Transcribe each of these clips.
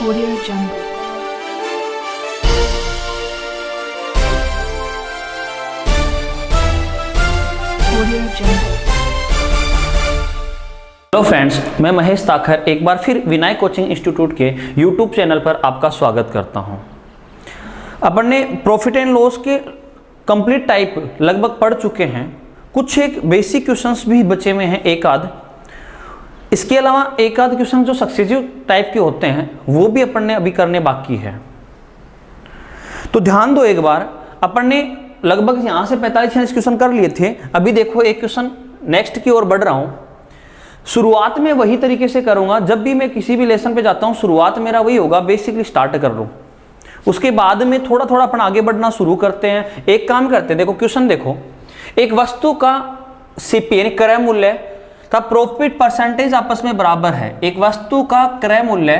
Audio Jungle. Audio Jungle. Hello friends, मैं महेश ताखर एक बार फिर विनायक कोचिंग इंस्टीट्यूट के यूट्यूब चैनल पर आपका स्वागत करता हूं। अपन ने प्रॉफिट एंड लॉस के कंप्लीट टाइप लगभग पढ़ चुके हैं। कुछ एक बेसिक क्वेश्चंस भी बचे हुए हैं, एक आध। इसके अलावा एक आध क्वेश्चन जो सक्सेसिव टाइप के होते हैं वो भी अपन ने अभी करने बाकी है। तो ध्यान दो एक बार, अपन ने लगभग यहाँ से 45-46 क्वेश्चन कर लिए थे। अभी देखो एक क्वेश्चन नेक्स्ट की ओर बढ़ रहा हूँ। शुरुआत में वही तरीके से करूंगा, जब भी मैं किसी भी लेसन पे जाता हूँ शुरुआत मेरा वही होगा, बेसिकली स्टार्ट कर लूँ। उसके बाद में थोड़ा थोड़ा अपन आगे बढ़ना शुरू करते हैं। एक काम करते हैं, देखो क्वेश्चन देखो, एक वस्तु का सीपी यानी क्रय मूल्य का प्रॉफिट परसेंटेज आपस में बराबर है। एक वस्तु का क्रय मूल्य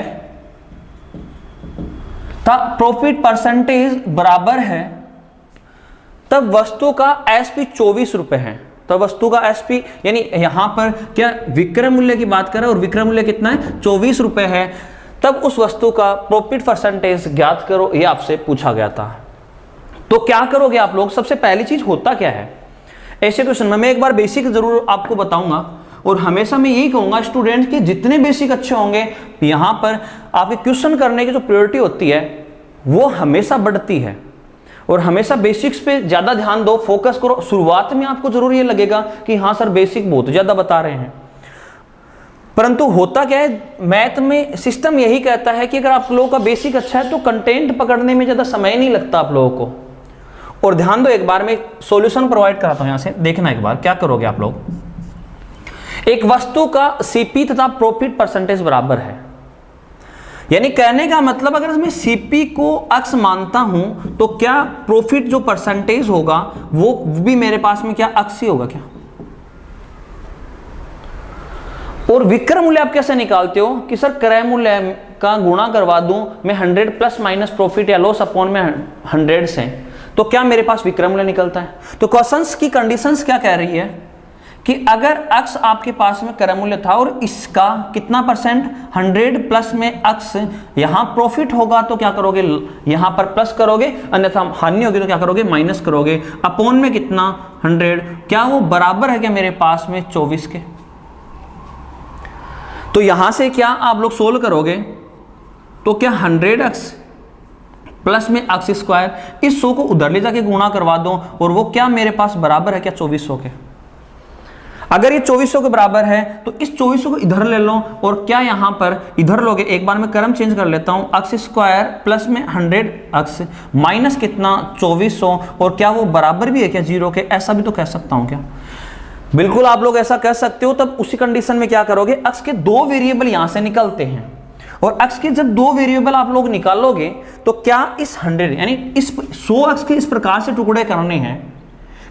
का प्रॉफिट परसेंटेज बराबर है, तब वस्तु का एसपी 24 रुपए है। तो वस्तु का एसपी यानी यहां पर क्या विक्रय मूल्य की बात करें और विक्रय मूल्य कितना है 24 रुपए है, तब उस वस्तु का प्रॉफिट परसेंटेज ज्ञात करो, ये आपसे पूछा गया था। तो क्या करोगे आप लोग, सबसे पहली चीज होता क्या है ऐसे क्वेश्चन में, मैं एक बार बेसिक जरूर आपको बताऊंगा। और हमेशा मैं यही कहूंगा स्टूडेंट के जितने बेसिक अच्छे होंगे, यहां पर आपके क्वेश्चन करने की जो प्रायोरिटी होती है वो हमेशा बढ़ती है। और हमेशा बेसिक्स पे ज्यादा ध्यान दो, फोकस करो। शुरुआत में आपको जरूर ये लगेगा कि हाँ सर बेसिक बहुत ज्यादा बता रहे हैं, परंतु होता क्या है, मैथ में सिस्टम यही कहता है कि अगर आप लोगों का बेसिक अच्छा है तो कंटेंट पकड़ने में ज्यादा समय नहीं लगता आप लोगों को। और ध्यान दो एक बार, मैं सॉल्यूशन प्रोवाइड कराता हूं, यहां से देखना एक बार क्या करोगे आप लोग। एक वस्तु का सीपी तथा प्रॉफिट परसेंटेज बराबर है, यानी कहने का मतलब अगर मैं सीपी को अक्स मानता हूं तो क्या प्रॉफिट जो परसेंटेज होगा वो भी मेरे पास में क्या अक्स ही होगा क्या। और विक्रय मूल्य आप कैसे निकालते हो कि सर क्रय मूल्य का गुणा करवा दूं मैं 100 प्लस माइनस प्रॉफिट या लॉस अपॉन में 100 से, तो क्या मेरे पास विक्रय मूल्य निकलता है। तो क्वेश्चंस की कंडीशंस क्या कह रही है कि अगर अक्स आपके पास में क्रय मूल्य था और इसका कितना परसेंट 100 प्लस में अक्स यहां प्रॉफिट होगा, तो क्या करोगे यहां पर प्लस करोगे, अन्यथा हानि होगी तो क्या करोगे माइनस करोगे। अपॉन में कितना 100, क्या वो बराबर है क्या मेरे पास में 24 के। तो यहां से क्या आप लोग सोल्व करोगे तो क्या 100x प्लस में अक्स स्क्वायर, इस 100 को उधर ले जाके गुणा करवा दो और वो क्या मेरे पास बराबर है क्या 2400 के। अगर ये 2400 के बराबर है तो इस 2400 को इधर ले लो और क्या यहां पर इधर लोगे। एक बार मैं क्रम चेंज कर लेता हूं, अक्स स्क्वायर प्लस में 100 अक्स माइनस कितना 2400, और क्या वो बराबर भी है क्या 0 के, ऐसा भी तो कह सकता हूं क्या। बिल्कुल आप लोग ऐसा कह सकते हो। तब उसी कंडीशन में क्या करोगे, अक्स के दो वेरिएबल यहां से निकलते हैं, और अक्स के जब दो वेरिएबल आप लोग निकालोगे तो क्या इस 100 यानी इस 100 अक्स के इस प्रकार से टुकड़े करने हैं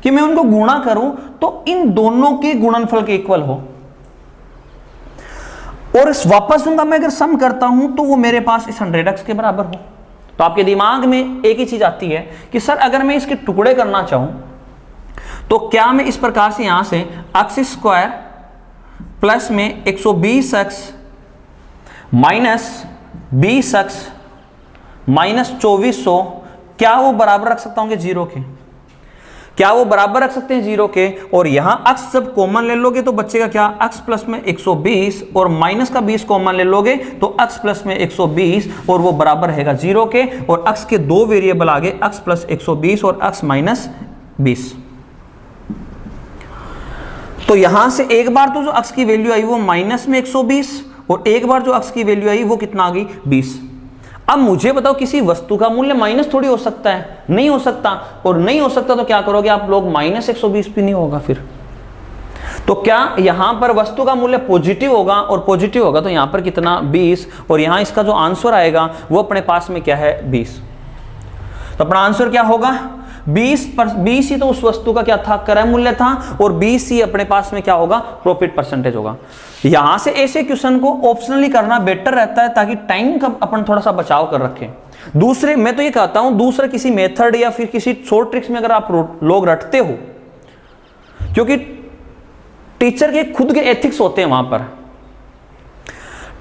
कि मैं उनको गुणा करूं तो इन दोनों के गुणनफल के इक्वल हो, और इस वापस उनका मैं अगर सम करता हूं तो वो मेरे पास इस 100x के बराबर हो। तो आपके दिमाग में एक ही चीज आती है कि सर अगर मैं इसके टुकड़े करना चाहूं तो क्या मैं इस प्रकार से यहां से x स्क्वायर प्लस में 120x माइनस 20x माइनस 2400, क्या वो बराबर रख सकता हूं कि 0 के। क्या वो बराबर रख सकते हैं 0 के। और यहां x जब कॉमन ले लोगे तो बचेगा क्या, x प्लस में 120 और माइनस का 20 कॉमन ले लोगे तो x प्लस में 120 और वो बराबर रहेगा 0 के। और x के दो वेरिएबल आगे x प्लस 120 और x माइनस 20। तो यहां से एक बार तो जो x की वैल्यू आई वो माइनस में 120 और एक बार जो x की वैल्यू आई वो कितना आ गई 20। अब मुझे बताओ किसी वस्तु का मूल्य माइनस थोड़ी हो सकता है, नहीं हो सकता। और नहीं हो सकता तो क्या करोगे आप लोग, माइनस 120 भी नहीं होगा फिर। तो क्या यहां पर वस्तु का मूल्य पॉजिटिव होगा, और पॉजिटिव होगा तो यहां पर कितना 20, और यहां इसका जो आंसर आएगा वो अपने पास में क्या है 20। तो अपना आंसर क्या होगा 20 ही तो उस वस्तु का क्या था क्रय मूल्य था, और 20 ही अपने पास में क्या होगा प्रॉफिट परसेंटेज होगा। यहां से ऐसे क्वेश्चन को ऑप्शनली करना बेटर रहता है ताकि टाइम का अपन थोड़ा सा बचाव कर रखें। दूसरे मैं तो ये कहता हूं दूसरा किसी मेथड या फिर किसी शॉर्ट ट्रिक्स में अगर आप लोग रटते हो, क्योंकि टीचर के खुद के एथिक्स होते हैं वहां पर।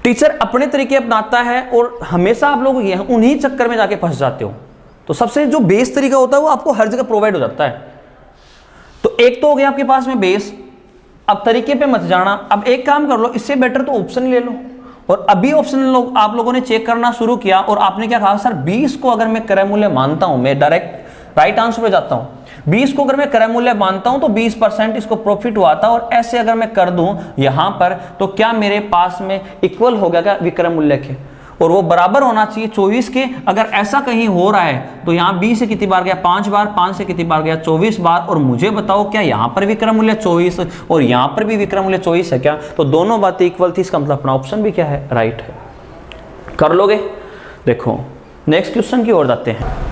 टीचर अपने तरीके अपनाता है और हमेशा आप लोग उन्हीं चक्कर में जाके फंस जाते हो। तो सबसे जो बेस तरीका होता है वो आपको हर जगह प्रोवाइड हो जाता है। तो एक तो हो गया आपके पास में बेस, अब तरीके पे मत जाना। अब एक काम कर लो, इससे बेटर तो ऑप्शन ले लो। और अभी ऑप्शन आप लोगों ने चेक करना शुरू किया और आपने क्या कहा, सर 20 को अगर मैं क्रय मूल्य मानता हूं, मैं डायरेक्ट राइट आंसर पे जाता हूं, 20 को अगर मैं क्रय मूल्य मानता हूं तो 20% इसको प्रॉफिट हुआ था, और ऐसे अगर मैं कर दूं यहां पर तो क्या मेरे पास में इक्वल हो गया क्या विक्रय मूल्य के, और वो बराबर होना चाहिए 24 के। अगर ऐसा कहीं हो रहा है तो यहाँ 20 से कितनी बार गया, 5 बार, 5 से कितनी बार गया, 24 बार। और मुझे बताओ क्या यहाँ पर विक्रय मूल्य 24 और यहाँ पर भी विक्रय मूल्य 24 है क्या? तो दोनों बातें इक्वल थी, इसका मतलब अपना ऑप्शन भी क्या है, राइट है। कर लोगे? देखो नेक्स्ट क्वेश्चन की ओर जाते हैं।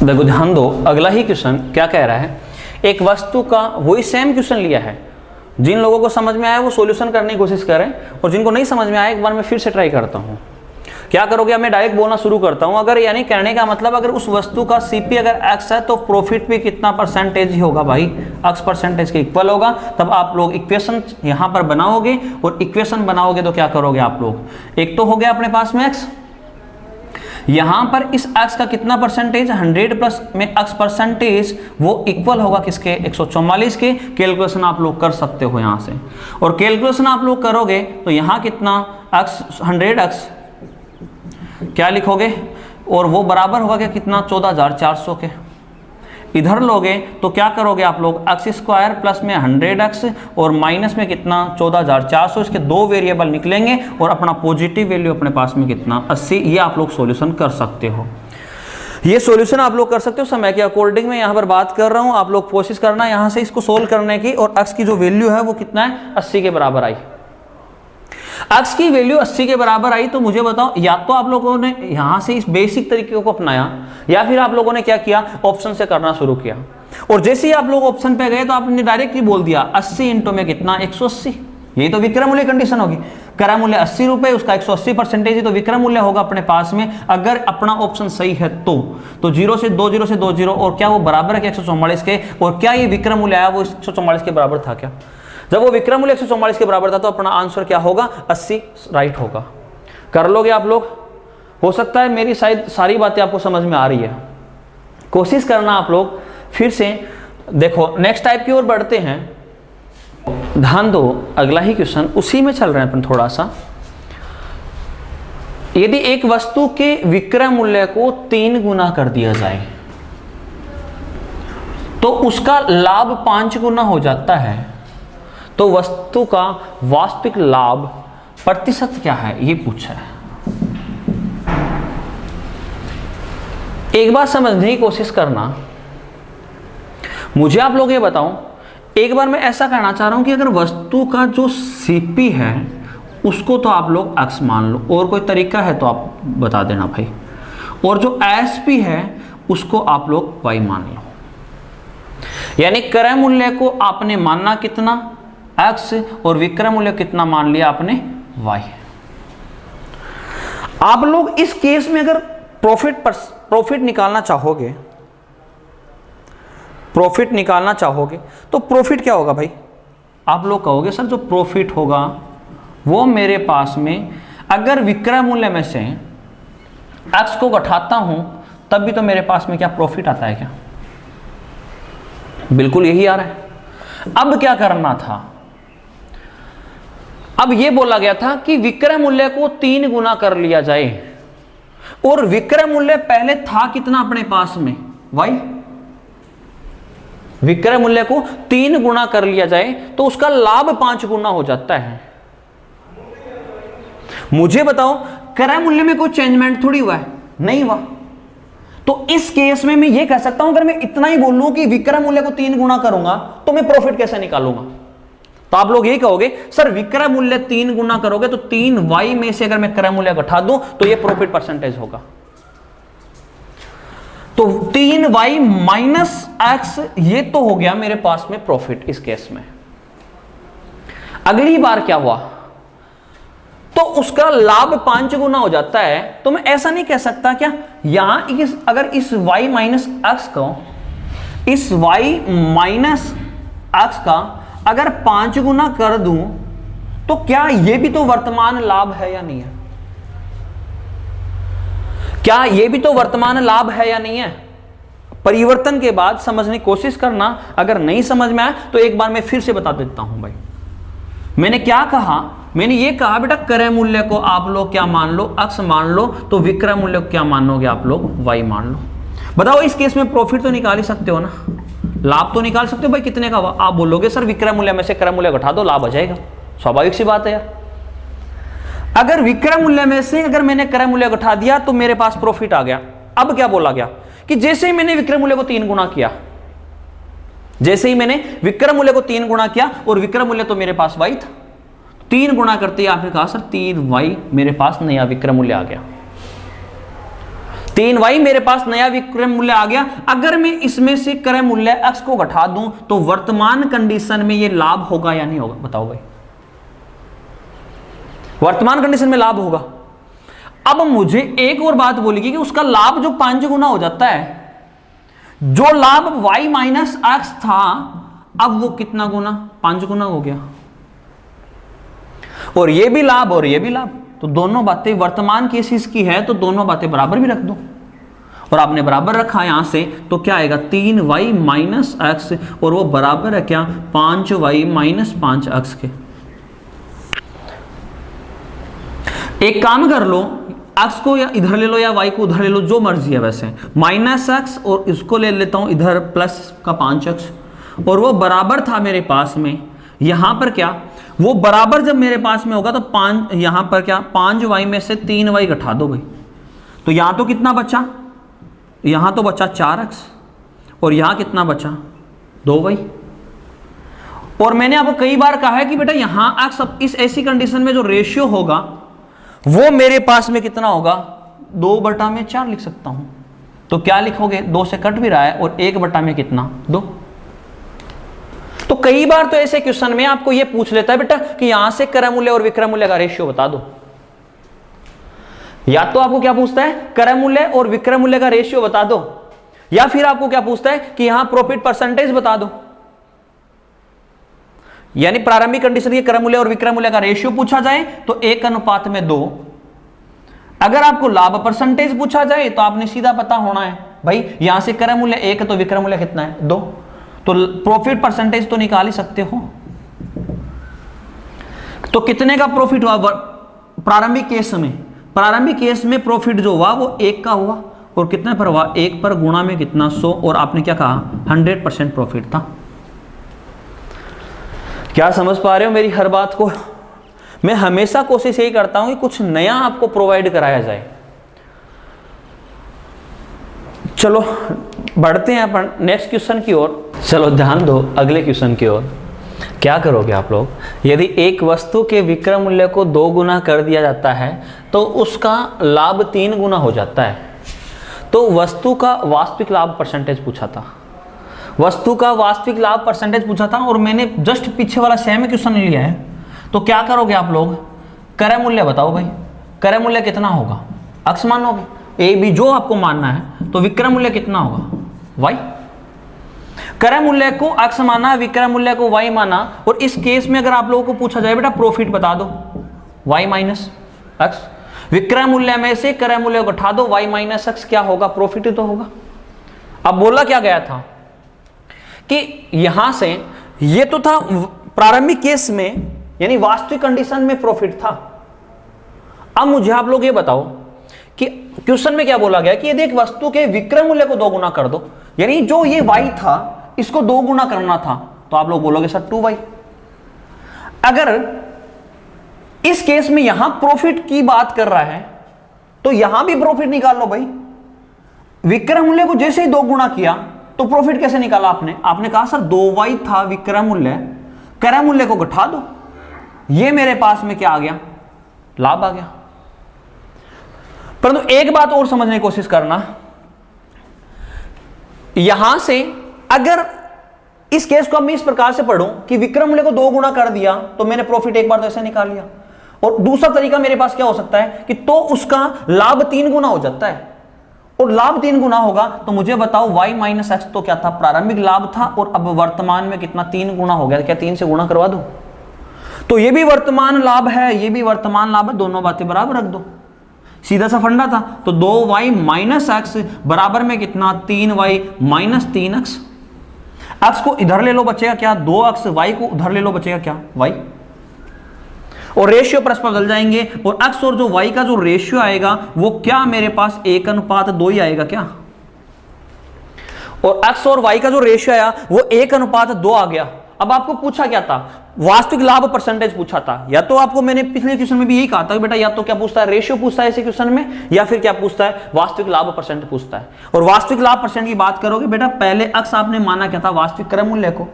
देखो ध्यान दो, अगला ही क्वेश्चन क्या कह रहा है, एक वस्तु का वही सेम क्वेश्चन लिया है। जिन लोगों को समझ में आया वो सॉल्यूशन करने की कोशिश करें, और जिनको नहीं समझ में आया एक बार मैं फिर से ट्राई करता हूं। क्या करोगे, मैं डायरेक्ट बोलना शुरू करता हूं। अगर यानी कहने का मतलब अगर उस वस्तु का सीपी अगर x है तो प्रॉफिट भी कितना परसेंटेज ही होगा भाई, x परसेंटेज के इक्वल होगा। तब आप लोग इक्वेशन यहां पर बनाओगे, और इक्वेशन बनाओगे तो क्या करोगे आप लोग, एक तो हो गया अपने पास में x, यहां पर इस x का कितना परसेंटेज, 100 प्लस में x परसेंटेज, वो इक्वल होगा किसके, 144 के। कैलकुलेशन आप लोग कर सकते हो यहां से, और कैलकुलेशन आप लोग करोगे तो यहां कितना x, 100x क्या लिखोगे, और वो बराबर होगा क्या कितना, 14,400 के। इधर लोगे तो क्या करोगे आप लोग, x स्क्वायर प्लस में 100x और माइनस में कितना 14,400, इसके दो वेरिएबल निकलेंगे और अपना पॉजिटिव वैल्यू अपने पास में कितना 80। ये आप लोग सॉल्यूशन कर सकते हो, ये सॉल्यूशन आप लोग कर सकते हो। समय के अकॉर्डिंग मैं यहाँ पर बात कर रहा हूँ, आप लोग कोशिश करना यहाँ से इसको सोल्व करने की। और x की जो वैल्यू है वो कितना है, 80 के बराबर आई। x की वैल्यू 80 के बराबर आई तो मुझे बताओ, या तो आप लोगों ने यहां से इस बेसिक तरीके को अपनाया, या फिर आप लोगों ने क्या किया, ऑप्शन से करना शुरू किया। और जैसे ही आप लोग ऑप्शन पे गए तो आपने डायरेक्ट ही बोल दिया 80 इंटू में कितना, 180। यही तो विक्रय मूल्य कंडीशन होगी। क्रय मूल्य 80 रुपए, उसका 180 परसेंटेज ही तो विक्रय मूल्य होगा अपने पास में, अगर अपना ऑप्शन सही है तो 0 से 2 0 से 2 0, और क्या वो बराबर है 144 के, और क्या ये विक्रय मूल्य आया वो 144 के बराबर था क्या? जब वो विक्रय मूल्य 144 के बराबर था तो अपना आंसर क्या होगा, 80 राइट होगा। कर लोगे आप लोग? हो सकता है मेरी शायद सारी बातें आपको समझ में आ रही है, कोशिश करना आप लोग फिर से। देखो नेक्स्ट टाइप की ओर बढ़ते हैं, ध्यान दो, अगला ही क्वेश्चन उसी में चल रहे हैं अपन थोड़ा सा। यदि एक वस्तु के विक्रय मूल्य को 3 गुना कर दिया जाए तो उसका लाभ 5 गुना हो जाता है, तो वस्तु का वास्तविक लाभ प्रतिशत क्या है, ये पूछा है। एक बार समझने की कोशिश करना, मुझे आप लोग ये बताओ, एक बार मैं ऐसा कहना चाह रहा हूं कि अगर वस्तु का जो सीपी है उसको तो आप लोग x मान लो, और कोई तरीका है तो आप बता देना भाई, और जो एसपी है उसको आप लोग y मान लो। यानी क्रय मूल्य को आपने मानना कितना, x, और विक्रय मूल्य कितना मान लिया आपने, y। आप लोग इस केस में अगर प्रॉफिट निकालना चाहोगे, प्रॉफिट निकालना चाहोगे तो प्रॉफिट क्या होगा भाई? आप लोग कहोगे सर जो प्रॉफिट होगा वो मेरे पास में, अगर विक्रय मूल्य में से x को घटाता हूं तब भी तो मेरे पास में क्या प्रॉफिट आता है क्या? बिल्कुल यही आ रहा है। अब क्या करना था, अब ये बोला गया था कि विक्रय मूल्य को 3 गुना कर लिया जाए, और विक्रय मूल्य पहले था कितना अपने पास में, y। विक्रय मूल्य को 3 गुना कर लिया जाए तो उसका लाभ 5 गुना हो जाता है। मुझे बताओ क्रय मूल्य में कोई चेंजमेंट थोड़ी हुआ है, नहीं हुआ। तो इस केस में मैं ये कह सकता हूं, अगर मैं इतना ही बोल लूं कि विक्रय मूल्य को 3 गुना करूंगा तो मैं प्रॉफिट कैसे निकालूंगा? तो आप लोग यही कहोगे सर विक्रय मूल्य 3 गुना करोगे तो 3y में से अगर मैं क्रय मूल्य घटा दूं तो ये प्रॉफिट परसेंटेज होगा। तो 3y माइनस x, ये तो हो गया मेरे पास में प्रॉफिट इस केस में। अगली बार क्या हुआ, तो उसका लाभ 5 गुना हो जाता है। तो मैं ऐसा नहीं कह सकता क्या, यहां अगर इस y माइनस x को, इस y माइनस x का अगर 5 गुना कर दूं तो क्या ये भी तो वर्तमान लाभ है या नहीं है? क्या ये भी तो वर्तमान लाभ है या नहीं है? परिवर्तन के बाद समझने की कोशिश करना, अगर नहीं समझ में आया तो एक बार मैं फिर से बता देता हूं भाई। मैंने क्या कहा? मैंने ये कहा बेटा क्रय मूल्य को आप लोग क्या मान लो, अक्ष मान लो, तो विक्रय मूल्य को क्या मानोगे आप लोग, वाई मान लो। बताओ इस केस में प्रॉफिट तो निकाल ही सकते हो ना, लाभ तो निकाल सकते हो भाई, कितने का? आप बोलोगे सर विक्रय मूल्य में से क्रय मूल्य घटा दो, लाभ आ जाएगा। स्वाभाविक सी बात है यार। अगर विक्रय मूल्य में से अगर मैंने क्रय मूल्य घटा दिया तो मेरे पास प्रॉफिट आ गया। अब क्या बोला गया कि जैसे ही मैंने विक्रय मूल्य को 3 गुना किया, जैसे ही मैंने विक्रय मूल्य को 3 गुना किया, और विक्रय मूल्य तो मेरे पास वाई था, 3 गुना करते ही आपने कहा सर 3y मेरे पास नया विक्रय मूल्य आ गया, 3y मेरे पास नया विक्रय मूल्य आ गया। अगर मैं इसमें से क्रय मूल्य x को घटा दूं तो वर्तमान कंडीशन में ये लाभ होगा या नहीं होगा? बताओ भाई, वर्तमान कंडीशन में लाभ होगा। अब मुझे एक और बात बोलेगी कि उसका लाभ जो 5 गुना हो जाता है, जो लाभ y माइनस एक्स था, अब वो कितना गुना? 5 गुना हो गया। और ये भी लाभ और ये भी लाभ, तो दोनों बातें वर्तमान केसेस की है, तो दोनों बातें बराबर भी रख दो। और आपने बराबर रखा यहां से, तो क्या आएगा? 3y माइनस एक्स, और वो बराबर है क्या? 5y माइनस 5x के। एक काम कर लो, x को या इधर ले लो या y को उधर ले लो, जो मर्जी है वैसे, माइनस एक्स और इसको ले लेता हूं इधर प्लस का 5x, और वो बराबर था मेरे पास में। यहां पर क्या, वो बराबर जब मेरे पास में होगा तो 5, यहां पर क्या, 5y में से 3y घटा दो भाई, तो यहां तो कितना बचा? यहां तो बचा 4x, और यहां कितना बचा? 2y। और मैंने आपको कई बार कहा है कि बेटा यहां x, इस ऐसी कंडीशन में जो रेशियो होगा वो मेरे पास में कितना होगा? 2/4 लिख सकता हूं। तो क्या लिखोगे? 2 से कट भी रहा है, और 1/में में कितना? 2। तो कई बार तो ऐसे क्वेश्चन में आपको ये पूछ लेता है बेटा कि यहां से क्रय मूल्य और विक्रय मूल्य का रेशियो बता दो। या तो आपको क्या पूछता है? क्रय मूल्य और विक्रय मूल्य का रेशियो बता दो, या फिर आपको क्या पूछता है कि यहां प्रॉफिट परसेंटेज बता दो। यानी प्रारंभिक कंडीशन के क्रय मूल्य और विक्रय मूल्य का रेशियो पूछा जाए तो 1:2। अगर आपको लाभ परसेंटेज पूछा जाए तो आपने सीधा पता होना है भाई, यहां से क्रय मूल्य 1 तो विक्रय मूल्य कितना है? 2, तो प्रॉफिट परसेंटेज तो निकाल ही सकते हो। तो कितने का प्रॉफिट हुआ प्रारंभिक केस में? प्रारंभिक केस में प्रॉफिट जो हुआ वो 1 का हुआ, और कितने पर हुआ? 1 पर गुणा में कितना? 100, और आपने क्या कहा? 100% प्रॉफिट था। क्या समझ पा रहे हो मेरी हर बात को? मैं हमेशा कोशिश यही करता हूं कि कुछ नया आपको प्रोवाइड कराया जाए। चलो बढ़ते हैं अपन नेक्स्ट क्वेश्चन की ओर। चलो ध्यान दो अगले क्वेश्चन की ओर। क्या करोगे आप लोग? यदि एक वस्तु के विक्रय मूल्य को 2 गुना कर दिया जाता है तो उसका लाभ 3 गुना हो जाता है, तो वस्तु का वास्तविक लाभ परसेंटेज पूछा था। वस्तु का वास्तविक लाभ परसेंटेज पूछा था, और मैंने जस्ट पीछे वाला सेम क्वेश्चन लिया है। तो क्या करोगे आप लोग? क्रय मूल्य बताओ भाई, क्रय मूल्य कितना होगा? अक्ष मानोगे, ए बी जो आपको मानना है। तो विक्रय मूल्य कितना होगा? वाई। क्रय मूल्य को अक्ष माना, विक्रय मूल्य को वाई माना, और इस केस में अगर आप लोगों को पूछा जाए बेटा प्रॉफिट बता दो, वाई माइनस अक्ष, विक्रय मूल्य में से क्रय मूल्य को घटा दो, वाई माइनस अक्ष क्या होगा? प्रॉफिट ही तो होगा। अब बोला क्या गया था कि यहां से ये तो था प्रारंभिक केस में, यानी वास्तविक कंडीशन में प्रॉफिट था। अब मुझे आप लोग ये बताओ कि क्वेश्चन में क्या बोला गया कि यदि एक वस्तु के विक्रय मूल्य को 2 गुना कर दो, यानी जो ये y था इसको 2 गुना करना था, तो आप लोग बोलोगे सर 2y। अगर इस केस में यहां प्रॉफिट की बात कर रहा है तो यहां भी प्रॉफिट निकाल लो भाई। विक्रय मूल्य को जैसे ही 2 गुना किया तो प्रॉफिट कैसे निकाला आपने? आपने कहा सर 2y था विक्रय मूल्य, क्रय मूल्य को घटा दो, ये मेरे पास में क्या आ गया? लाभ आ गया। परंतु एक बात और समझने की कोशिश करना, यहां से अगर इस केस को मैं इस प्रकार से पढ़ूं कि विक्रय मूल्य को 2 गुना कर दिया तो मैंने प्रॉफिट एक बार तो ऐसे निकाल लिया, और दूसरा तरीका मेरे पास क्या हो सकता है कि तो उसका लाभ 3 गुना हो जाता है, और लाभ 3 गुना होगा तो मुझे बताओ y माइनस एक्स तो क्या था? प्रारंभिक लाभ था, और अब वर्तमान में कितना? 3 गुना हो गया। क्या 3 से गुणा करवा दो? तो ये भी वर्तमान लाभ है, ये भी वर्तमान लाभ है, दोनों बातें बराबर रख दो, सीधा सा फंडा था। तो 2y माइनस एक्स बराबर में कितना, 3y माइनस 3x। x को इधर ले लो बचेगा क्या, 2x, y को उधर ले लो बचेगा क्या, y। और रेशियो परस्पर बदल जाएंगे, और x और जो y का जो रेशियो आएगा वो क्या मेरे पास 1:2 ही आएगा क्या, और x और y का जो रेशियो आया वो 1:2 आ गया। अब आपको पूछा क्या था, वास्तविक लाभ परसेंटेज पूछा था। या तो आपको मैंने पिछले क्वेश्चन में भी यही कहा था कि बेटा या तो क्या पूछता है, रेशियो पूछता है ऐसे क्वेश्चन में, या फिर क्या पूछता है, वास्तविक लाभ परसेंट पूछता है। और वास्तविक लाभ परसेंट की बात करोगे बेटा, पहले x आपने माना क्या था, वास्तविक क्रय मूल्य को,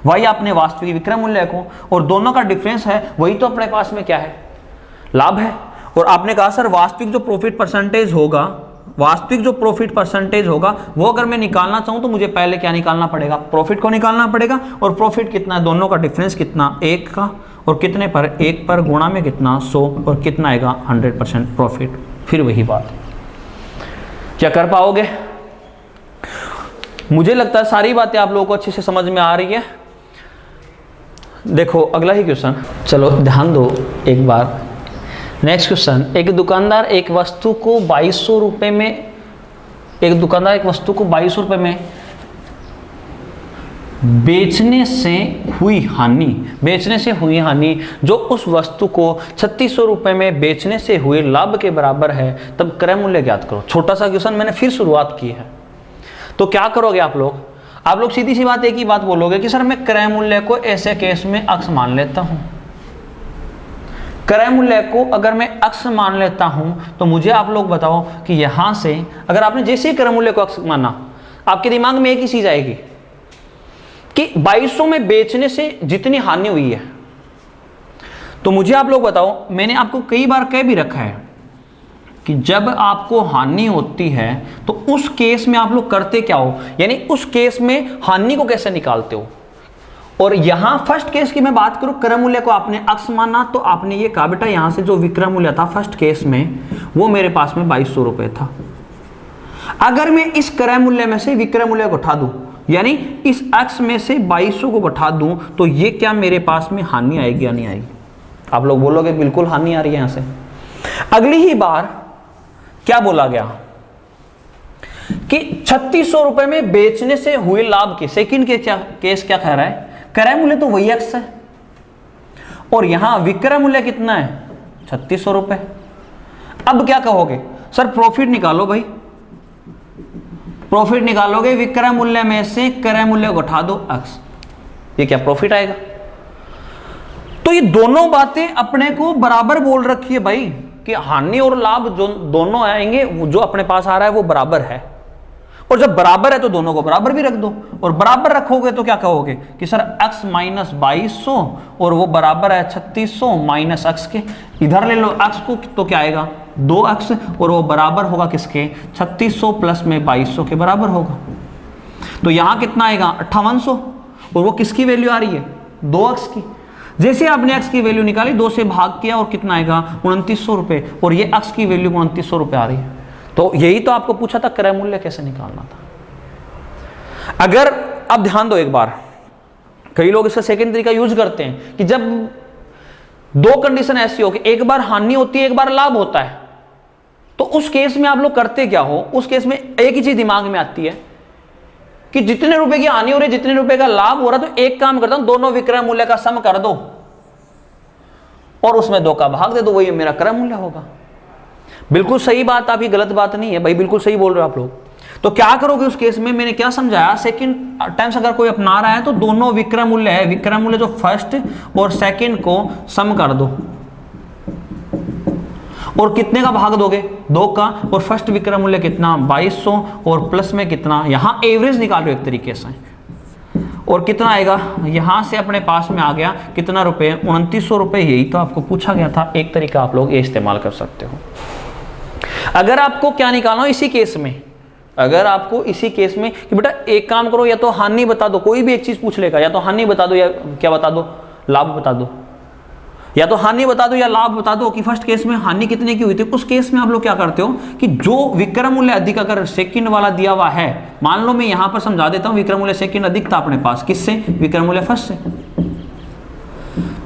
y आपने वास्तविक विक्रय मूल्य को, और दोनों का डिफरेंस है वही तो अपने पास में क्या है, लाभ है। और आपने कहा सर वास्तविक जो प्रॉफिट परसेंटेज होगा, वास्तविक जो प्रॉफिट परसेंटेज होगा वो अगर मैं निकालना चाहूं तो मुझे पहले क्या निकालना पड़ेगा, प्रॉफिट को निकालना पड़ेगा। और प्रॉफिट कितना है, दोनों का डिफरेंस कितना, 1 का, और कितने पर, 1 पर, गुणा में कितना, 100, और कितना आएगा 100% प्रॉफिट। फिर वही बात, क्या कर पाओगे? मुझे लगता है सारी बातें आप लोगों को अच्छे से समझ में आ रही है। देखो अगला ही क्वेश्चन, चलो ध्यान दो एक बार। नेक्स्ट क्वेश्चन, एक दुकानदार एक वस्तु को 2200 रुपये में, एक दुकानदार एक वस्तु को 2200 रुपये में बेचने से हुई हानि, बेचने से हुई हानि जो उस वस्तु को 3600 रुपये में बेचने से हुए लाभ के बराबर है, तब क्रय मूल्य ज्ञात करो। छोटा सा क्वेश्चन मैंने फिर शुरुआत की है। तो क्या करोगे आप लोग सीधी सी बात एक ही बात बोलोगे कि सर मैं क्रय मूल्य को ऐसे केस में अक्स मान लेता हूं। क्रय मूल्य को अगर मैं अक्स मान लेता हूं तो मुझे आप लोग बताओ कि यहां से अगर आपने जैसे ही क्रय मूल्य को अक्स माना, आपके दिमाग में एक ही चीज आएगी कि 2200 में बेचने से जितनी हानि हुई है। तो मुझे आप लोग बताओ, मैंने आपको कई बार कह भी रखा है कि जब आपको हानि होती है तो उस केस में आप लोग करते क्या हो, यानी उस केस में हानि को कैसे निकालते हो। और यहां फर्स्ट केस की मैं बात करूं, क्रय मूल्य को आपने अक्स माना तो आपने ये कहा बेटा यहां से जो विक्रय मूल्य था फर्स्ट केस में वो मेरे पास में 2200 रुपए था। अगर मैं इस क्रय मूल्य में से विक्रय मूल्य को उठा दूं, यानी इस अक्स में से 2200 को उठा दूं, तो ये क्या मेरे पास में हानि आएगी या नहीं आएगी? आप लोग बोलोगे बिल्कुल हानि आ रही है। यहां से अगली ही बार क्या बोला गया कि 3600 रुपए में बेचने से हुए लाभ के सेकंड केस क्या कह रहा है, क्रय मूल्य तो वही एक्स है और यहां विक्रय मूल्य कितना है 3600 रुपए। अब क्या कहोगे, सर प्रॉफिट निकालो भाई, प्रॉफिट निकालोगे, विक्रय मूल्य में से क्रय मूल्य को उठा दो एक्स, ये क्या प्रॉफिट आएगा। तो ये दोनों बातें अपने को बराबर बोल रखी है भाई कि हानि और लाभ जो दोनों आएंगे, जो अपने पास आ रहा है वो बराबर है। और जब बराबर है तो दोनों को बराबर भी रख दो, और बराबर रखोगे तो क्या कहोगे कि सर x माइनस 2200 और वो बराबर है 3600 माइनस x के, इधर ले लो x को तो क्या आएगा 2x, और वो बराबर होगा किसके 3600 प्लस में 2200 के बराबर होगा। तो यहां कितना आएगा 5800, और वो किसकी वैल्यू आ रही है 2x की। जैसे आपने x की वैल्यू निकाली, 2 से भाग किया और कितना आएगा 2900 रुपए, और ये x की वैल्यू 2900 रुपए आ रही है। तो यही तो आपको पूछा था क्रय मूल्य कैसे निकालना था। अगर अब ध्यान दो एक बार, कई लोग इसका सेकंड तरीका यूज करते हैं कि जब दो कंडीशन ऐसी हो कि एक बार हानि होती है एक बार लाभ होता है, तो उस केस में आप लोग करते क्या हो, उस केस में एक ही चीज दिमाग में आती है कि जितने रुपए की हानि हो रही है जितने रुपए का लाभ हो रहा है, तो एक काम करता हूं दोनों विक्रय मूल्य का सम कर दो और उसमें 2 का भाग दे दो, वही मेरा क्रय मूल्य होगा। बिल्कुल सही बात, आपकी गलत बात नहीं है भाई, बिल्कुल सही बोल रहे हो आप लोग। तो क्या करोगे उस केस में, मैंने क्या समझाया, सेकंड टाइम्स अगर कोई अपना रहा है तो दोनों विक्रय मूल्य है, विक्रय मूल्य जो फर्स्ट और सेकंड को सम कर दो, और कितने का भाग दोगे 2 का, और फर्स्ट विक्रय मूल्य कितना 2200 और प्लस में कितना, यहां एवरेज निकाल रहे हो एक तरीके से, और कितना आएगा यहां से अपने पास में आ गया कितना रुपए 2900 रुपए। यही तो आपको पूछा गया था, एक तरीका आप लोग ये इस्तेमाल कर सकते हो। अगर आपको क्या निकालना हो इसी केस में, अगर आपको इसी केस में कि बेटा एक काम करो, या तो हानि बता दो, कोई भी एक चीज पूछ लेगा, या तो हानि बता दो या क्या बता दो लाभ बता दो, या तो हानि बता दो या लाभ बता दो कि फर्स्ट केस में हानि कितने की हुई थी। उस केस में आप लोग क्या करते हो कि जो विक्रय मूल्य अधिक अगर सेकंड वाला दिया हुआ है, मान लो मैं यहां पर समझा देता हूं विक्रय मूल्य सेकंड अधिक था अपने पास, किससे, विक्रय मूल्य फर्स्ट से,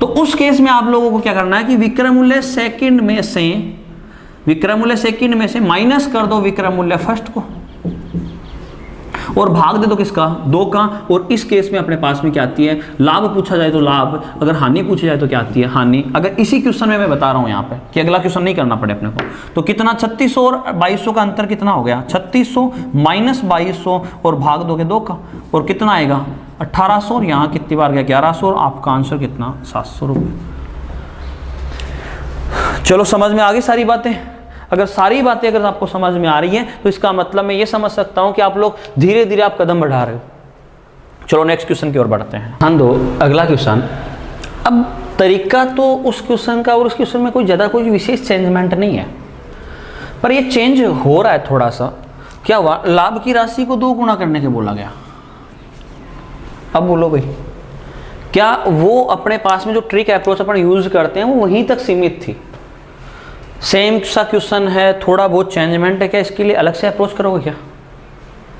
तो उस केस में आप लोगों को क्या करना है कि विक्रय मूल्य सेकंड में से माइनस कर दो विक्रय मूल्य फर्स्ट को और भाग दे दो किसका, 2 का। और इस केस में अपने पास में क्या आती है, लाभ पूछा जाए तो लाभ, अगर हानि पूछी जाए तो क्या आती है, हानि। अगर इसी क्वेश्चन में मैं बता रहा हूं यहां पे कि अगला क्वेश्चन नहीं करना पड़े अपने को, तो कितना 3600 और 2200 का अंतर कितना हो गया, 3600 माइनस 2200 और भाग दोगे 2 का, और कितना आएगा 1800, और यहां कितनी बार गया 1100, और आपका आंसर कितना 700 रुपये। चलो समझ में आ गई सारी बातें। अगर सारी बातें अगर आपको समझ में आ रही हैं तो इसका मतलब मैं ये समझ सकता हूं कि आप लोग धीरे धीरे आप कदम बढ़ा रहे हो। चलो नेक्स्ट क्वेश्चन की ओर बढ़ते हैं। हाँ दो अगला क्वेश्चन। अब तरीका तो उस क्वेश्चन का और उस क्वेश्चन में कोई ज़्यादा कोई विशेष चेंजमेंट नहीं है, पर ये चेंज हो रहा है थोड़ा सा। क्या हुआ, लाभ की राशि को 2 गुना करने के बोला गया। अब बोलो भाई, क्या वो अपने पास में जो ट्रिक अप्रोच अपन यूज करते हैं वो वहीं तक सीमित थी? सेम सा क्वेश्चन है, थोड़ा बहुत चेंजमेंट है, क्या इसके लिए अलग से अप्रोच करोगे क्या?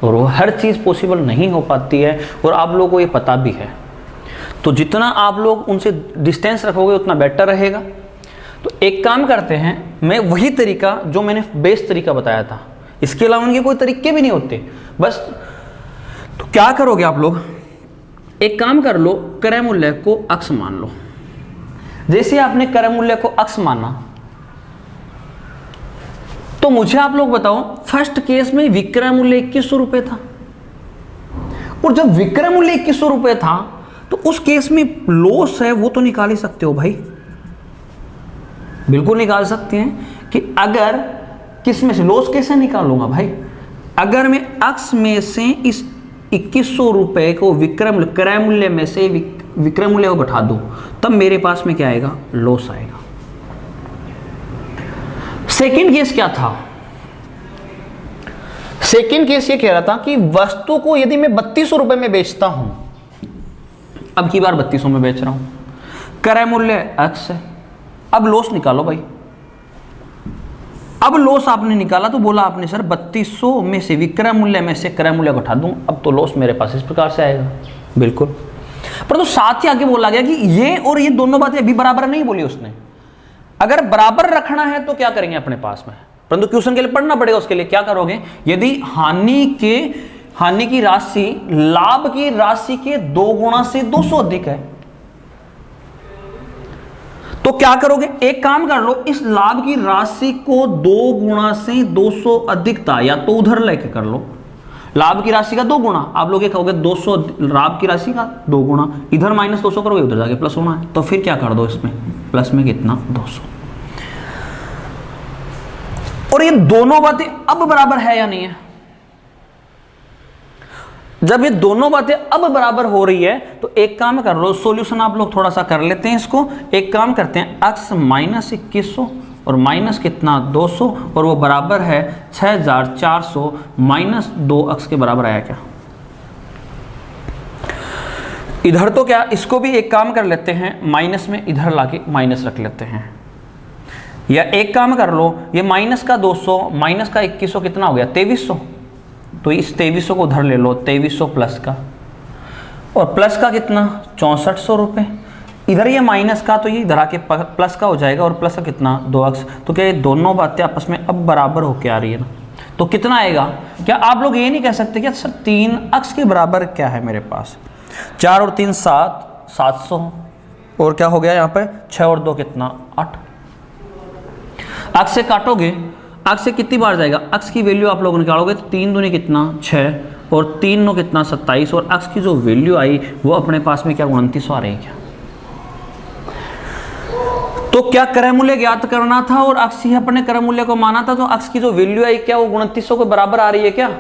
और वो हर चीज़ पॉसिबल नहीं हो पाती है और आप लोगों को ये पता भी है। तो जितना आप लोग उनसे डिस्टेंस रखोगे उतना बेटर रहेगा। तो एक काम करते हैं, मैं वही तरीका जो मैंने बेस्ट तरीका बताया था, इसके अलावा उनके कोई तरीके भी नहीं होते बस। तो क्या करोगे आप लोग, एक काम कर लो, क्रय मूल्य को अक्ष मान लो। जैसे आपने क्रय मूल्य को अक्ष माना तो मुझे आप लोग बताओ, फर्स्ट केस में विक्रय मूल्य 2100 रुपए था, और जब विक्रय मूल्य 2100 रुपए था तो उस केस में लॉस है वो तो निकाल ही सकते हो भाई, बिल्कुल निकाल सकते हैं। कि अगर किस में से लॉस कैसे निकालूंगा भाई, अगर मैं अक्ष में से इस 2100 रुपए को विक्रय मूल्य, क्रय मूल्य में से विक्रय मूल्य को घटा दूं, तब मेरे पास में क्या आएगा, लॉस आएगा। सेकंड केस क्या था, सेकंड केस ये कह रहा था कि वस्तु को यदि मैं 3200 रुपए में बेचता हूं, अब की बार 3200 में बेच रहा हूं, क्रय मूल्य अक्ष है, अब लॉस निकालो भाई। अब लॉस आपने निकाला तो बोला आपने सर 3200 में से विक्रय मूल्य में से क्रय मूल्य घटा दूं, अब तो लॉस मेरे पास इस प्रकार से आएगा। बिल्कुल, परंतु साथ ही आगे बोला गया कि ये और ये दोनों बातें अभी बराबर नहीं बोली उसने। अगर बराबर रखना है तो क्या करेंगे अपने पास में, परंतु क्वेश्चन के लिए पढ़ना पड़ेगा। उसके लिए क्या करोगे, यदि हानि की राशि लाभ की राशि के 2 गुना से 200 अधिक है तो क्या करोगे, एक काम कर लो, इस लाभ की राशि को 2 गुना से 200 अधिक था, या तो उधर लेके कर लो, लाभ की राशि का 2 गुना, आप लोग ये कहोगे 200 लाभ की राशि का 2 गुना, इधर माइनस 200 करोगे, उधर जाके प्लस होना है, तो फिर क्या कर दो, इसमें प्लस में कितना 200। और ये दोनों बातें अब बराबर है या नहीं है? जब ये दोनों बातें अब बराबर हो रही है तो एक काम कर लो, सॉल्यूशन आप लोग थोड़ा सा कर लेते हैं इसको। एक काम करते हैं, अक्ष माइनस 2100 और माइनस कितना 200, और वो बराबर है 6400 माइनस 2 अक्ष के बराबर आया क्या? इधर तो क्या, इसको भी एक काम कर लेते हैं, माइनस में इधर लाके माइनस रख लेते हैं, या एक काम कर लो, ये माइनस का 200 माइनस का 2100 कितना हो गया 2300, तो इस 2300 को उधर ले लो, 2300 प्लस का, और प्लस का कितना 6400 रुपये, इधर ये माइनस का तो ये इधर आके प्लस का हो जाएगा, और प्लस का कितना 2 अक्ष। तो क्या ये दोनों बातें आपस में अब बराबर होके आ रही है ना, तो कितना आएगा? क्या आप लोग ये नहीं कह सकते क्या सर 3 अक्ष के बराबर क्या है मेरे पास, 4 और 3 7, 700, और क्या हो गया यहाँ पर 6 और 2 कितना 8। अक्ष से काटोगे, अक्ष से कितनी बार जाएगा, अक्ष की वैल्यू आप लोग निकालोगे तो 3 दूनी कितना 6, और 3 9 कितना 27, और अक्ष की जो वैल्यू आई वो अपने पास में क्या 29 आ रही है क्या? तो क्या क्रय मूल्य ज्ञात करना था और अक्ष ही अपने क्रय मूल्य को माना था, तो अक्ष की जो वैल्यू आई क्या वो 2900 के बराबर आ रही है क्या?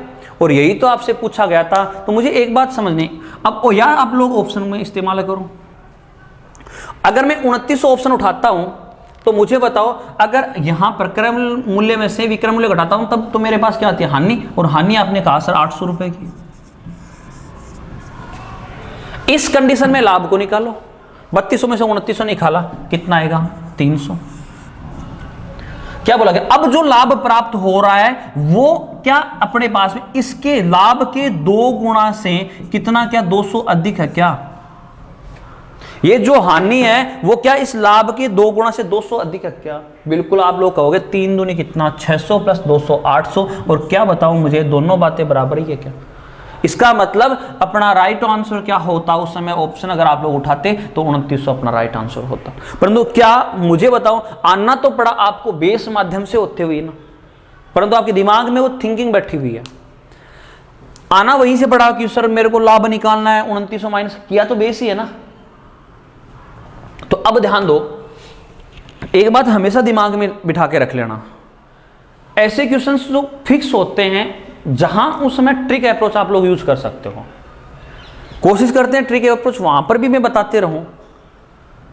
और यही तो आपसे पूछा गया था। तो मुझे एक बात समझनी, अब यार आप लोग ऑप्शन में इस्तेमाल करो, अगर मैं 2900 ऑप्शन उठाता हूं तो मुझे बताओ, अगर यहां पर क्रय मूल्य में से विक्रय मूल्य घटाता हूं तब तो मेरे पास क्या आती है हानि, और हानि आपने कहा सर 800 रुपए की। इस कंडीशन में लाभ को निकालो, 3200 में से 2900 निकाला कितना आएगा 300। क्या बोला गया, अब जो लाभ प्राप्त हो रहा है वो क्या अपने पास में इसके लाभ के 2 गुना से कितना क्या 200 अधिक है क्या? ये जो हानि है वो क्या इस लाभ के 2 गुना से 200 अधिक है क्या? बिल्कुल। आप लोग कहोगे 3 दूनी कितना, 600 प्लस 200 800, और क्या बताऊं मुझे, दोनों बातें बराबर ही है क्या? इसका मतलब अपना राइट आंसर क्या होता उस समय? ऑप्शन अगर आप लोग उठाते तो 2900 अपना राइट आंसर होता। परंतु क्या मुझे बताओ, आना तो पड़ा आपको बेस माध्यम से होते हुए ना, परंतु आपके दिमाग में वो थिंकिंग बैठी हुई है। आना वहीं से पड़ा कि सर मेरे को लाभ निकालना है, 2900 माइनस किया तो बेस ही है ना। तो अब ध्यान दो, एक बात हमेशा दिमाग में बिठा के रख लेना, ऐसे क्वेश्चंस जो फिक्स होते हैं जहां उस समय ट्रिक अप्रोच आप लोग यूज कर सकते हो। कोशिश करते हैं ट्रिक अप्रोच वहां पर भी मैं बताते रहूं,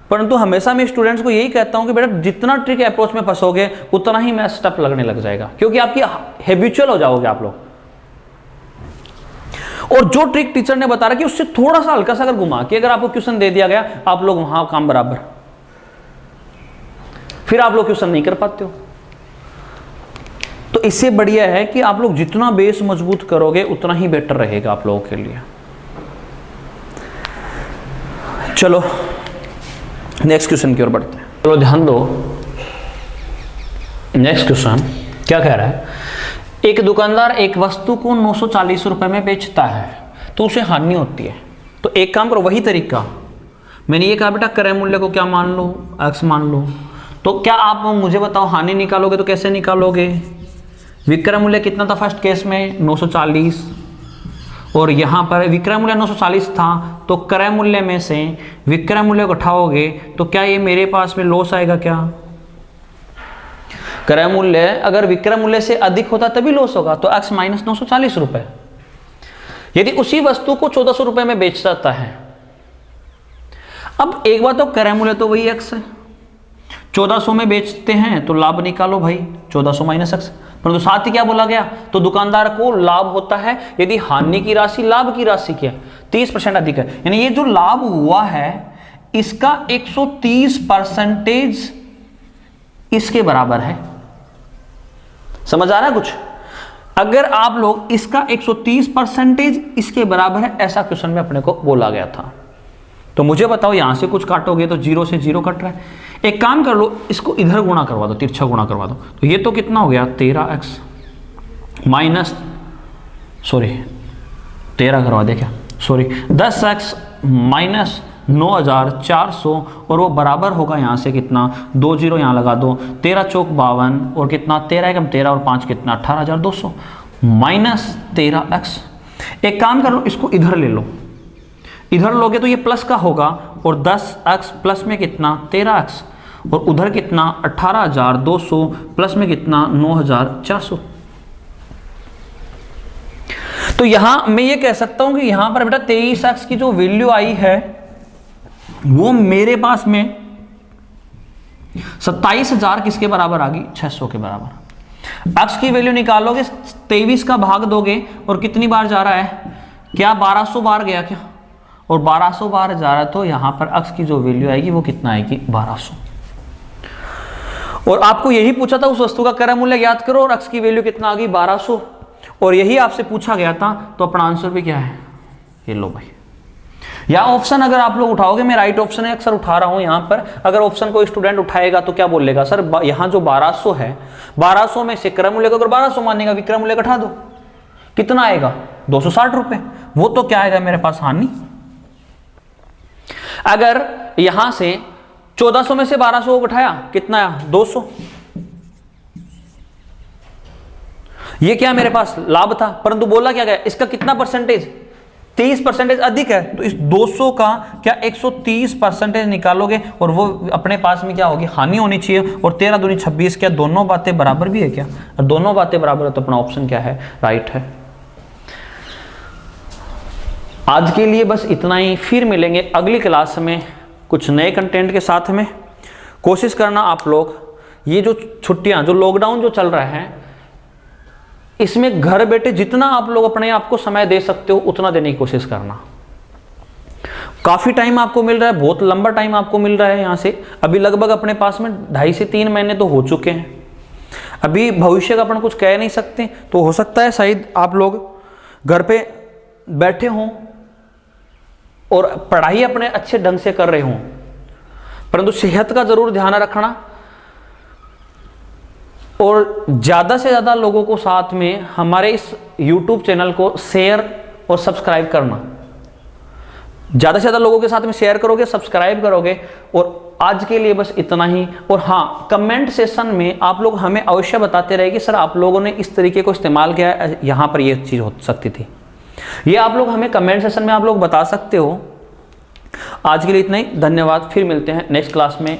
परंतु हमेशा मैं स्टूडेंट्स को यही कहता हूं कि बेटा जितना ट्रिक अप्रोच में फंसोगे उतना ही मैथ टफ लगने लग जाएगा, क्योंकि आपकी हैबिचुअल हो जाओगे आप लोग। और जो ट्रिक टीचर ने बता रहा कि उससे थोड़ा सा हल्का सा अगर घुमा के अगर आपको क्वेश्चन दे दिया गया, आप लोग वहां काम बराबर, फिर आप लोग क्वेश्चन नहीं कर पाते हो। तो इससे बढ़िया है कि आप लोग जितना बेस मजबूत करोगे उतना ही बेटर रहेगा आप लोगों के लिए। चलो नेक्स्ट क्वेश्चन की ओर बढ़ते हैं। चलो ध्यान दो, नेक्स्ट क्वेश्चन क्या कह रहा है, एक दुकानदार एक वस्तु को 940 रुपए में बेचता है तो उसे हानि होती है। तो एक काम करो, वही तरीका मैंने ये कहा बेटा, क्रय मूल्य को क्या मान लो, x मान लो। तो क्या आप मुझे बताओ हानि निकालोगे तो कैसे निकालोगे? विक्रय मूल्य कितना था फर्स्ट केस में, 940, और यहां पर विक्रय मूल्य 940 था, तो क्रय मूल्य में से विक्रय मूल्य को उठाओगे तो क्या ये मेरे पास में लॉस आएगा क्या? क्रय मूल्य अगर विक्रय मूल्य से अधिक होता तभी लॉस होगा, तो x माइनस 940 रुपए। यदि उसी वस्तु को 1400 रुपए में बेच जाता है, अब एक बात तो क्रय मूल्य तो वही x है, 1400 में बेचते हैं तो लाभ निकालो भाई, 1400 माइनस x। परंतु साथ ही क्या बोला गया, तो दुकानदार को लाभ होता है यदि हानि की राशि लाभ की राशि क्या 30% अधिक है, यानी ये जो लाभ हुआ है इसका 130% इसके बराबर है। समझ आ रहा है कुछ? अगर आप लोग इसका 130% इसके बराबर है, ऐसा क्वेश्चन में अपने को बोला गया था। तो मुझे बताओ, यहां से कुछ काटोगे तो 0 से 0 कट रहा है। एक काम कर लो, इसको इधर गुणा करवा दो, तिरछा गुणा करवा दो, तो ये तो कितना हो गया 13x माइनस, सॉरी 13 करवा दे क्या, सॉरी 10x माइनस 9400, और वो बराबर होगा यहाँ से कितना, 2 0 यहाँ लगा दो, 13 चौक 52, और कितना 13 एकम 13 और 5 कितना 18200 माइनस 13x। एक काम कर लो, इसको इधर ले लो, इधर लोगे तो ये प्लस का होगा, और 10x प्लस में कितना 13x, और उधर कितना 18200 प्लस में कितना 9400। तो यहां मैं ये कह सकता हूं कि यहां पर बेटा 23x की जो वैल्यू आई है वो मेरे पास में 27,000 किसके बराबर आ गई, 600 के बराबर। x की वैल्यू निकालोगे, 23 का भाग दोगे, और कितनी बार जा रहा है, क्या 1200 बार गया क्या, और 1200 बार जा रहा है, तो यहां पर x की जो वैल्यू आएगी वो कितना आएगी 1200। और आपको यही पूछा था उस वस्तु का क्रय मूल्य ज्ञात करो, और x की वैल्यू कितना आ गई 1200, और यही आपसे पूछा गया था। तो अपना आंसर भी क्या है, ये लो भाई। या ऑप्शन अगर आप लोग उठाओगे, मैं राइट ऑप्शन है अक्सर उठा रहा हूं यहां पर, अगर ऑप्शन कोई स्टूडेंट उठाएगा तो क्या बोलेगा, सर यहां जो 1200 है, 1200 में से क्रय मूल्य को अगर 1200 मानेगा, विक्रय मूल्य घटा दो, कितना आएगा 260 रुपए, वो तो क्या आएगा मेरे पास हानि। अगर यहां से 1400 में से 1200 को उठाया, कितना आया 200, ये क्या मेरे पास लाभ था, परंतु बोला क्या गया, इसका कितना परसेंटेज 30% अधिक है, तो इस 200 का क्या 130% निकालोगे, और वो अपने पास में क्या होगी, हानि होनी चाहिए। और 13 दूनी 26, क्या दोनों बातें बराबर भी है क्या, और दोनों बातें बराबर है तो अपना ऑप्शन क्या है, राइट है। आज के लिए बस इतना ही, फिर मिलेंगे अगली क्लास में कुछ नए कंटेंट के साथ में। कोशिश करना आप लोग, ये जो छुट्टियां, जो लॉकडाउन जो चल रहा है, इसमें घर बैठे जितना आप लोग अपने आप को समय दे सकते हो उतना देने की कोशिश करना। काफी टाइम आपको मिल रहा है, बहुत लंबा टाइम आपको मिल रहा है। यहाँ से अभी लगभग अपने पास में 2.5 से 3 महीने तो हो चुके हैं। अभी भविष्य का अपन कुछ कह नहीं सकते, तो हो सकता है शायद आप लोग घर पे बैठे हों और पढ़ाई अपने अच्छे ढंग से कर रहे हों, परंतु सेहत का जरूर ध्यान रखना और ज़्यादा से ज़्यादा लोगों को साथ में हमारे इस YouTube चैनल को शेयर और सब्सक्राइब करना। ज़्यादा से ज़्यादा लोगों के साथ में शेयर करोगे, सब्सक्राइब करोगे। और आज के लिए बस इतना ही। और हाँ, कमेंट सेशन में आप लोग हमें अवश्य बताते रहे कि सर आप लोगों ने इस तरीके को इस्तेमाल किया, यहाँ पर ये चीज़ हो सकती थी। ये आप लोग हमें कमेंट सेशन में आप लोग बता सकते हो। आज के लिए इतना ही, धन्यवाद। फिर मिलते हैं नेक्स्ट क्लास में।